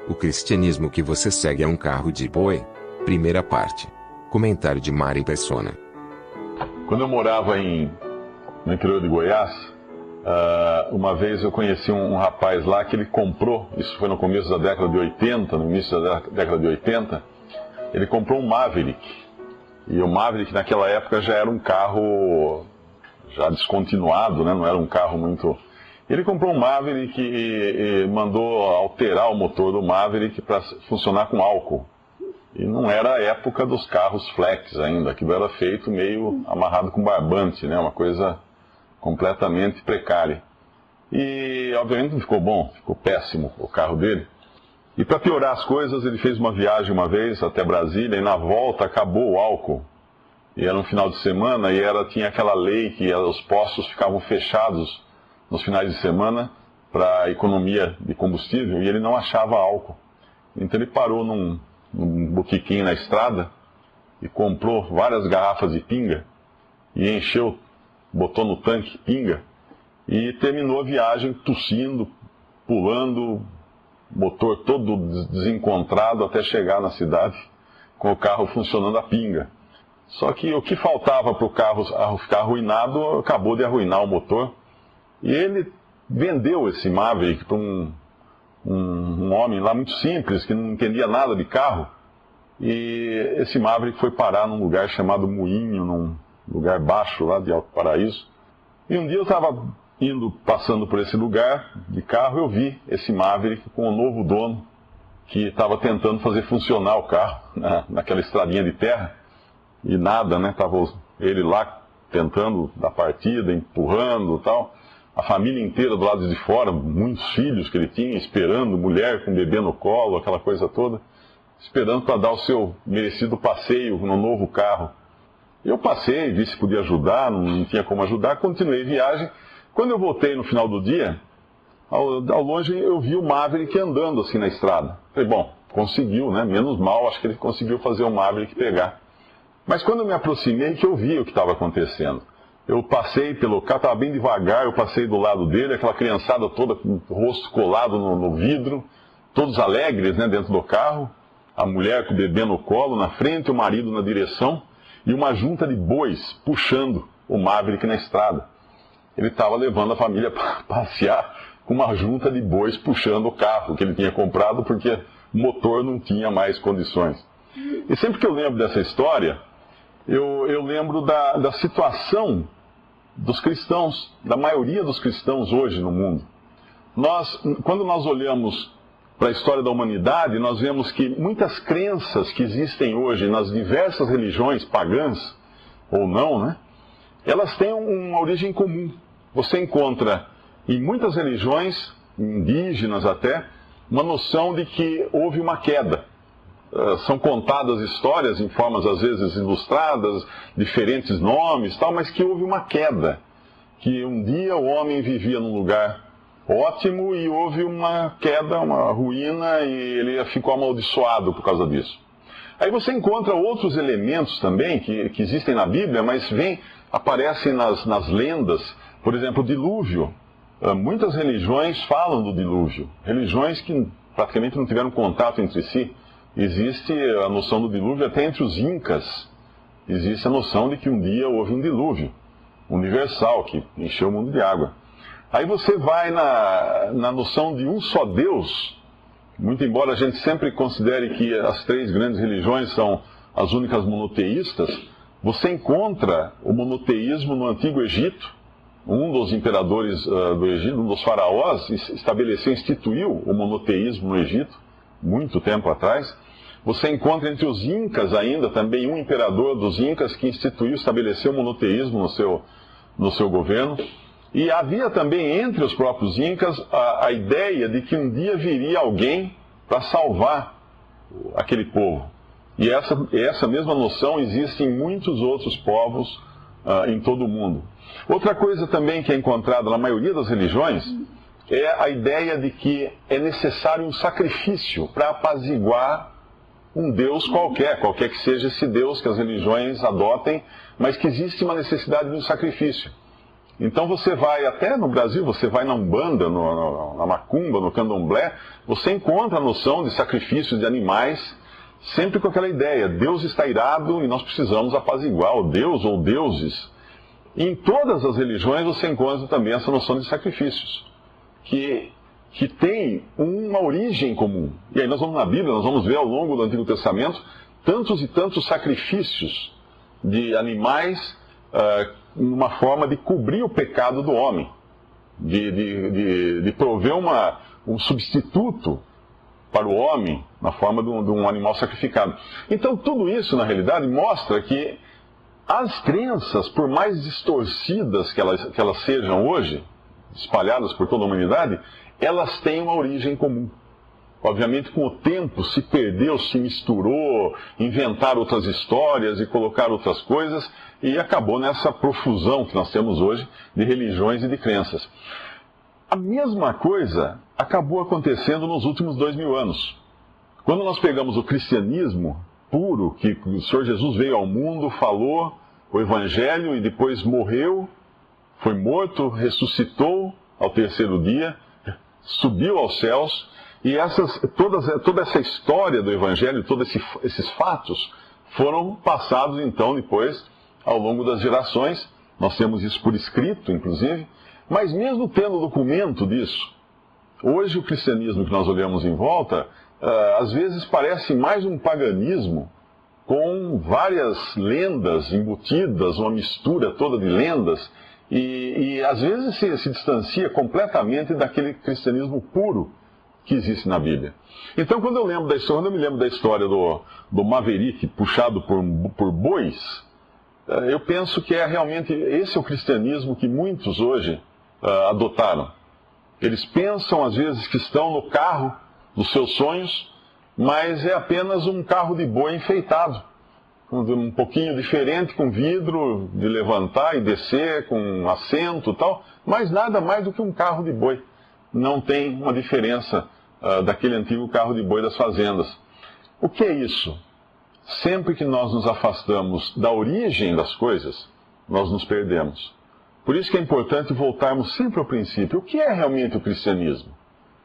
O cristianismo que você segue é um carro de boi? Primeira parte. Comentário de Mari Persona. Quando eu morava no interior de Goiás, uma vez eu conheci um rapaz lá que ele comprou, isso foi no começo da década de 80, no início da década de 80, ele comprou um Maverick. E o Maverick naquela época já era um carro já descontinuado, né? Não era um carro muito... Ele comprou um Maverick e mandou alterar o motor do Maverick para funcionar com álcool. E não era a época dos carros flex ainda, aquilo era feito meio amarrado com barbante, né? Uma coisa completamente precária. E obviamente não ficou bom, ficou péssimo o carro dele. E para piorar as coisas, ele fez uma viagem uma vez até Brasília e na volta acabou o álcool. E era um final de semana e tinha aquela lei que os postos ficavam fechados nos finais de semana para economia de combustível e ele não achava álcool. Então ele parou num botequim na estrada e comprou várias garrafas de pinga e encheu, botou no tanque pinga e terminou a viagem tossindo, pulando, motor todo desencontrado até chegar na cidade com o carro funcionando a pinga. Só que o que faltava para o carro ficar arruinado acabou de arruinar o motor. E ele vendeu esse Maverick para um homem lá muito simples, que não entendia nada de carro. E esse Maverick foi parar num lugar chamado Moinho, num lugar baixo lá de Alto Paraíso. E um dia eu estava passando por esse lugar de carro, eu vi esse Maverick com o novo dono, que estava tentando fazer funcionar o carro naquela estradinha de terra. E nada, né? Estava ele lá tentando dar partida, empurrando e tal. A família inteira do lado de fora, muitos filhos que ele tinha, esperando, mulher com bebê no colo, aquela coisa toda, esperando para dar o seu merecido passeio no novo carro. Eu passei, vi se podia ajudar, não tinha como ajudar, continuei viagem. Quando eu voltei no final do dia, ao longe eu vi o Maverick andando assim na estrada. Falei, bom, conseguiu, né? Menos mal, acho que ele conseguiu fazer o Maverick pegar. Mas quando eu me aproximei, que eu vi o que estava acontecendo. Eu passei pelo carro, estava bem devagar, eu passei do lado dele, aquela criançada toda com o rosto colado no vidro, todos alegres, né, dentro do carro, a mulher com o bebê no colo, na frente, o marido na direção, e uma junta de bois puxando o Maverick na estrada. Ele estava levando a família para passear com uma junta de bois puxando o carro que ele tinha comprado, porque o motor não tinha mais condições. E sempre que eu lembro dessa história, eu lembro da situação dos cristãos, da maioria dos cristãos hoje no mundo. Quando nós olhamos para a história da humanidade, nós vemos que muitas crenças que existem hoje nas diversas religiões pagãs, ou não, né? Elas têm uma origem comum. Você encontra em muitas religiões, indígenas até, uma noção de que houve uma queda. São contadas histórias em formas às vezes ilustradas, diferentes nomes, tal, mas que houve uma queda, que um dia o homem vivia num lugar ótimo e houve uma queda, uma ruína e ele ficou amaldiçoado por causa disso. Aí você encontra outros elementos também que existem na Bíblia, mas aparecem nas lendas, por exemplo, o dilúvio. Muitas religiões falam do dilúvio, religiões que praticamente não tiveram contato entre si. Existe a noção do dilúvio até entre os incas. Existe a noção de que um dia houve um dilúvio universal que encheu o mundo de água. Aí você vai na noção de um só Deus, muito embora a gente sempre considere que as três grandes religiões são as únicas monoteístas, você encontra o monoteísmo no Antigo Egito. Um dos imperadores do Egito, um dos faraós, instituiu o monoteísmo no Egito, muito tempo atrás. Você encontra entre os incas ainda também um imperador dos incas que estabeleceu o monoteísmo no seu governo. E havia também entre os próprios incas a ideia de que um dia viria alguém para salvar aquele povo. E essa mesma noção existe em muitos outros povos em todo o mundo. Outra coisa também que é encontrada na maioria das religiões é a ideia de que é necessário um sacrifício para apaziguar um Deus qualquer que seja esse Deus que as religiões adotem, mas que existe uma necessidade de um sacrifício. Então você vai, até no Brasil, você vai na Umbanda, na Macumba, no Candomblé, você encontra a noção de sacrifícios de animais, sempre com aquela ideia, Deus está irado e nós precisamos apaziguar o Deus ou deuses. E em todas as religiões você encontra também essa noção de sacrifícios, que tem uma origem comum. E aí nós vamos na Bíblia, nós vamos ver ao longo do Antigo Testamento tantos e tantos sacrifícios de animais, uma forma de cobrir o pecado do homem, de prover um substituto para o homem na forma de um animal sacrificado. Então tudo isso, na realidade, mostra que as crenças, por mais distorcidas que elas sejam hoje, espalhadas por toda a humanidade, elas têm uma origem comum. Obviamente, com o tempo, se perdeu, se misturou, inventaram outras histórias e colocaram outras coisas, e acabou nessa profusão que nós temos hoje de religiões e de crenças. A mesma coisa acabou acontecendo nos últimos 2000 anos. Quando nós pegamos o cristianismo puro, que o Senhor Jesus veio ao mundo, falou o Evangelho e depois morreu, foi morto, ressuscitou ao terceiro dia, subiu aos céus, e toda essa história do Evangelho, todos esses fatos, foram passados então depois, ao longo das gerações. Nós temos isso por escrito, inclusive, mas mesmo tendo documento disso, hoje o cristianismo que nós olhamos em volta, às vezes parece mais um paganismo, com várias lendas embutidas, uma mistura toda de lendas, e às vezes se distancia completamente daquele cristianismo puro que existe na Bíblia. Então, quando eu me lembro da história do Maverick puxado por bois, eu penso que realmente esse é o cristianismo que muitos hoje adotaram. Eles pensam, às vezes, que estão no carro dos seus sonhos, mas é apenas um carro de boi enfeitado, um pouquinho diferente, com vidro de levantar e descer, com assento e tal, mas nada mais do que um carro de boi. Não tem uma diferença daquele antigo carro de boi das fazendas. O que é isso? Sempre que nós nos afastamos da origem das coisas, nós nos perdemos. Por isso que é importante voltarmos sempre ao princípio. O que é realmente o cristianismo?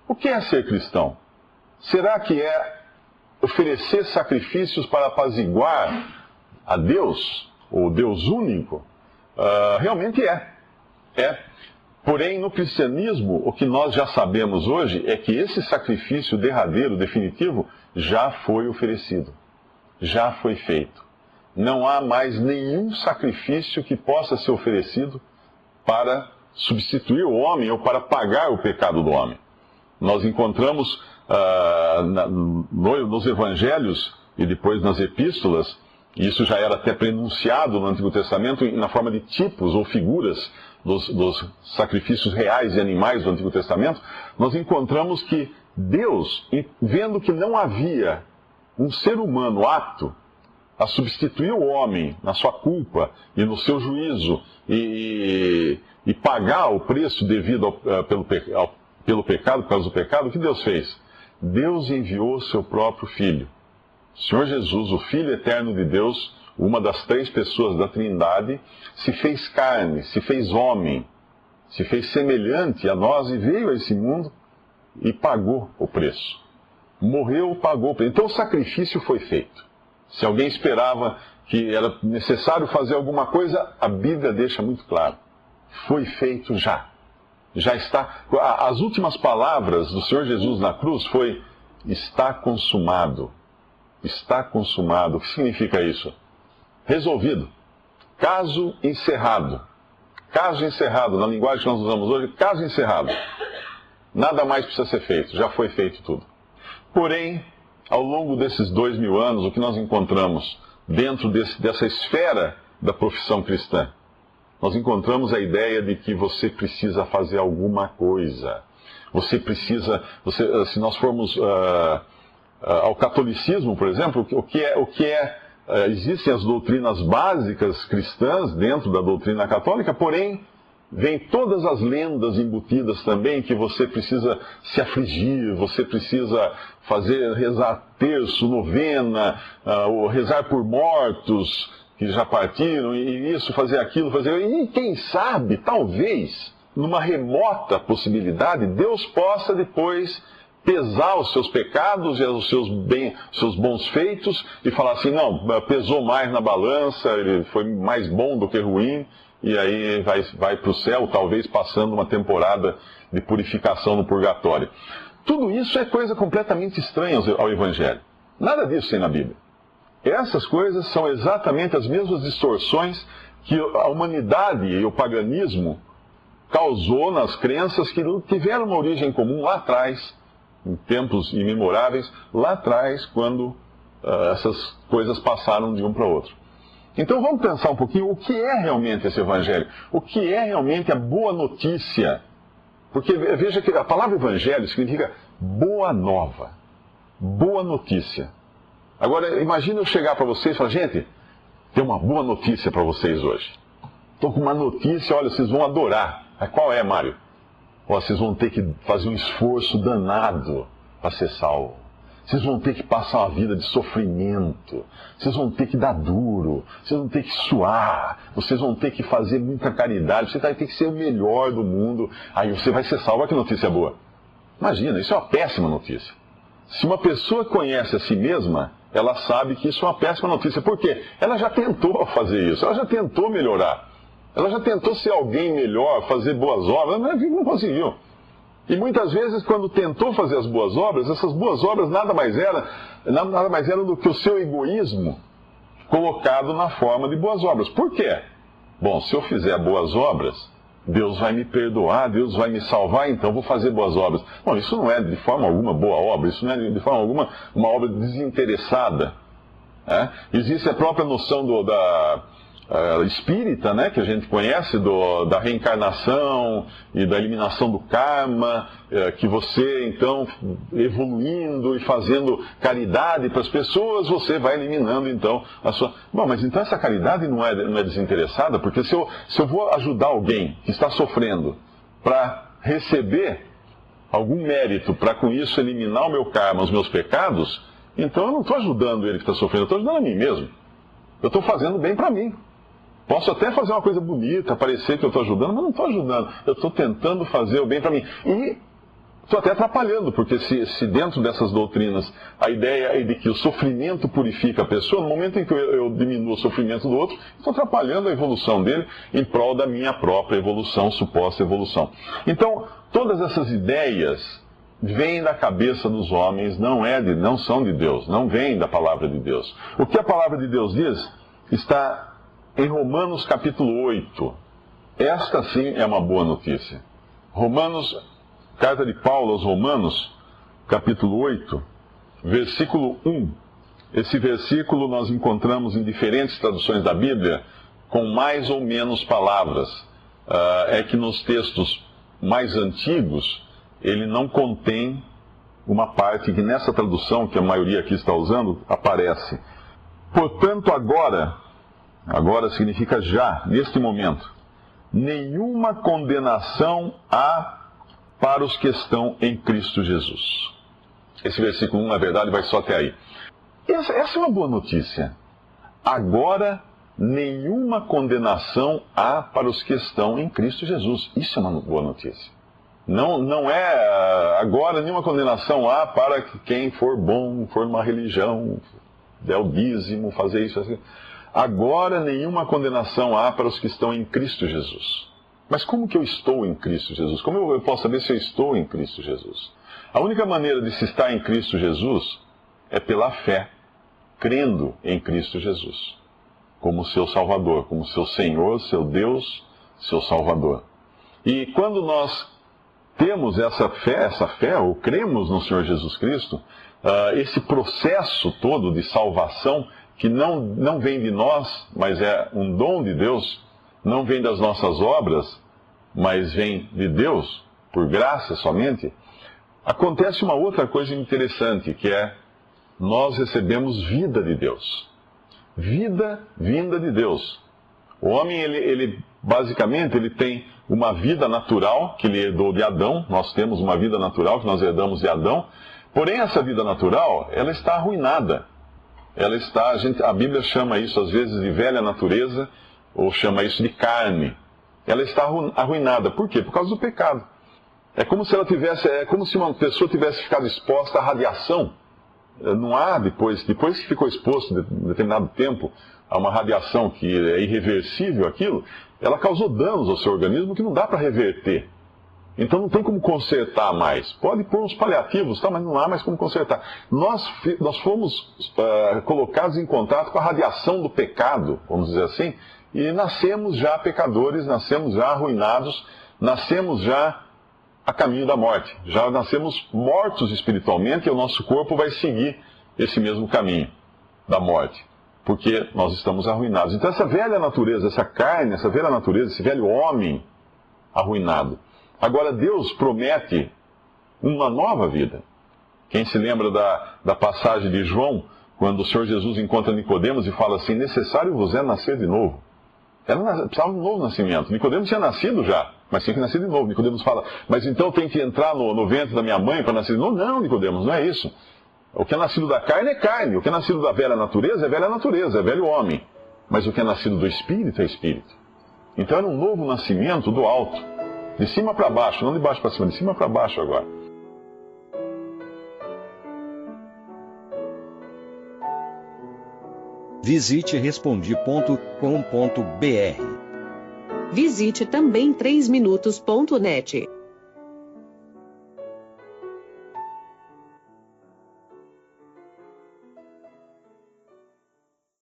O que é ser cristão? Será que é oferecer sacrifícios para apaziguar a Deus, o Deus único? Realmente é. Porém, no cristianismo, o que nós já sabemos hoje é que esse sacrifício derradeiro, definitivo, já foi oferecido. Já foi feito. Não há mais nenhum sacrifício que possa ser oferecido para substituir o homem ou para pagar o pecado do homem. Nós encontramos nos evangelhos e depois nas epístolas, e isso já era até prenunciado no Antigo Testamento na forma de tipos ou figuras dos sacrifícios reais de animais do Antigo Testamento, nós encontramos que Deus, vendo que não havia um ser humano apto a substituir o homem na sua culpa e no seu juízo e pagar o preço devido pelo pecado, por causa do pecado, o que Deus fez? Deus enviou o seu próprio Filho. O Senhor Jesus, o Filho eterno de Deus, uma das três pessoas da Trindade, se fez carne, se fez homem, se fez semelhante a nós e veio a esse mundo e pagou o preço. Morreu, pagou o preço. Então o sacrifício foi feito. Se alguém esperava que era necessário fazer alguma coisa, a Bíblia deixa muito claro. Foi feito já. Já está. As últimas palavras do Senhor Jesus na cruz foi: está consumado. Está consumado. O que significa isso? Resolvido. Caso encerrado. Caso encerrado. Na linguagem que nós usamos hoje, caso encerrado. Nada mais precisa ser feito. Já foi feito tudo. Porém, ao longo desses 2000 anos, o que nós encontramos dentro dessa esfera da profissão cristã? Nós encontramos a ideia de que você precisa fazer alguma coisa. Você precisa, se nós formos ao catolicismo, por exemplo, existem as doutrinas básicas cristãs dentro da doutrina católica, porém, vem todas as lendas embutidas também, que você precisa se afligir, você precisa rezar terço, novena, ou rezar por mortos, que já partiram, e isso, fazer aquilo, e quem sabe, talvez, numa remota possibilidade, Deus possa depois pesar os seus pecados e os seus bons feitos e falar assim, não, pesou mais na balança, ele foi mais bom do que ruim, e aí vai para o céu, talvez passando uma temporada de purificação no purgatório. Tudo isso é coisa completamente estranha ao Evangelho. Nada disso tem na Bíblia. Essas coisas são exatamente as mesmas distorções que a humanidade e o paganismo causou nas crenças que tiveram uma origem comum lá atrás, em tempos imemoráveis, lá atrás, quando essas coisas passaram de um para o outro. Então vamos pensar um pouquinho o que é realmente esse Evangelho, o que é realmente a boa notícia. Porque veja que a palavra Evangelho significa boa nova, boa notícia. Agora imagine eu chegar para vocês e falar, gente, tem uma boa notícia para vocês hoje. Estou com uma notícia, olha, vocês vão adorar. Qual é, Mário? Vocês vão ter que fazer um esforço danado para ser salvo. Vocês vão ter que passar uma vida de sofrimento. Vocês vão ter que dar duro. Vocês vão ter que suar. Vocês vão ter que fazer muita caridade. Você vai ter que ser o melhor do mundo. Aí você vai ser salvo. Olha que notícia boa. Imagina, isso é uma péssima notícia. Se uma pessoa conhece a si mesma, ela sabe que isso é uma péssima notícia. Por quê? Ela já tentou fazer isso. Ela já tentou melhorar. Ela já tentou ser alguém melhor, fazer boas obras, mas não conseguiu. E muitas vezes, quando tentou fazer as boas obras, essas boas obras nada mais eram do que o seu egoísmo colocado na forma de boas obras. Por quê? Bom, se eu fizer boas obras, Deus vai me perdoar, Deus vai me salvar, então vou fazer boas obras. Bom, isso não é de forma alguma boa obra, isso não é de forma alguma uma obra desinteressada. Existe a própria noção da espírita, né, que a gente conhece, da reencarnação e da eliminação do karma, que você, então, evoluindo e fazendo caridade para as pessoas, você vai eliminando, então, a sua... Bom, mas então essa caridade não é desinteressada, porque se eu vou ajudar alguém que está sofrendo para receber algum mérito, para com isso eliminar o meu karma, os meus pecados, então eu não estou ajudando ele que está sofrendo, eu estou ajudando a mim mesmo. Eu estou fazendo bem para mim. Posso até fazer uma coisa bonita, parecer que eu estou ajudando, mas não estou ajudando. Eu estou tentando fazer o bem para mim. E estou até atrapalhando, porque se dentro dessas doutrinas a ideia é de que o sofrimento purifica a pessoa, no momento em que eu diminuo o sofrimento do outro, estou atrapalhando a evolução dele em prol da minha própria evolução, suposta evolução. Então, todas essas ideias vêm da cabeça dos homens, não são de Deus, não vêm da palavra de Deus. O que a palavra de Deus diz está em Romanos capítulo 8. Esta sim é uma boa notícia. Carta de Paulo aos Romanos, capítulo 8, versículo 1. Esse versículo nós encontramos em diferentes traduções da Bíblia, com mais ou menos palavras. É que nos textos mais antigos, ele não contém uma parte que nessa tradução, que a maioria aqui está usando, aparece. Portanto, agora significa já, neste momento, nenhuma condenação há para os que estão em Cristo Jesus. Esse versículo 1, na verdade, vai só até aí. Essa é uma boa notícia. Agora, nenhuma condenação há para os que estão em Cristo Jesus. Isso é uma boa notícia. Não é agora nenhuma condenação há para quem for bom, for uma religião, der o dízimo, fazer isso assim. Agora nenhuma condenação há para os que estão em Cristo Jesus. Mas como que eu estou em Cristo Jesus? Como eu posso saber se eu estou em Cristo Jesus? A única maneira de se estar em Cristo Jesus é pela fé, crendo em Cristo Jesus, como seu Salvador, como seu Senhor, seu Deus, seu Salvador. E quando nós temos essa fé, ou cremos no Senhor Jesus Cristo, esse processo todo de salvação, que não vem de nós, mas é um dom de Deus, não vem das nossas obras, mas vem de Deus, por graça somente, acontece uma outra coisa interessante, que é, nós recebemos vida de Deus. Vida vinda de Deus. O homem, ele basicamente, ele tem uma vida natural, que ele herdou de Adão, nós temos uma vida natural que nós herdamos de Adão, porém essa vida natural, ela está arruinada. ela está, a Bíblia chama isso às vezes de velha natureza, ou chama isso de carne. Ela está arruinada. Por quê? Por causa do pecado. É como se uma pessoa tivesse ficado exposta à radiação. Não há, depois que ficou exposto de determinado tempo a uma radiação que é irreversível aquilo, ela causou danos ao seu organismo que não dá para reverter. Então não tem como consertar mais. Pode pôr uns paliativos, tá, mas não há mais como consertar. Nós fomos colocados em contato com a radiação do pecado, vamos dizer assim, e nascemos já pecadores, nascemos já arruinados, nascemos já a caminho da morte. Já nascemos mortos espiritualmente e o nosso corpo vai seguir esse mesmo caminho da morte, porque nós estamos arruinados. Então essa velha natureza, essa carne, essa velha natureza, esse velho homem arruinado. Agora Deus promete uma nova vida. Quem se lembra da passagem de João, quando o Senhor Jesus encontra Nicodemos e fala assim, necessário vos é nascer de novo. Ela precisava de um novo nascimento. Nicodemos tinha nascido já, mas tinha que nascer de novo. Nicodemos fala, mas então tem que entrar no ventre da minha mãe para nascer de novo? Não, Nicodemos, não é isso. O que é nascido da carne é carne. O que é nascido da velha natureza, é velho homem. Mas o que é nascido do Espírito é Espírito. Então era um novo nascimento do alto. De cima para baixo, não de baixo para cima, de cima para baixo agora. Visite Respondi.com.br. Visite também 3minutos.net.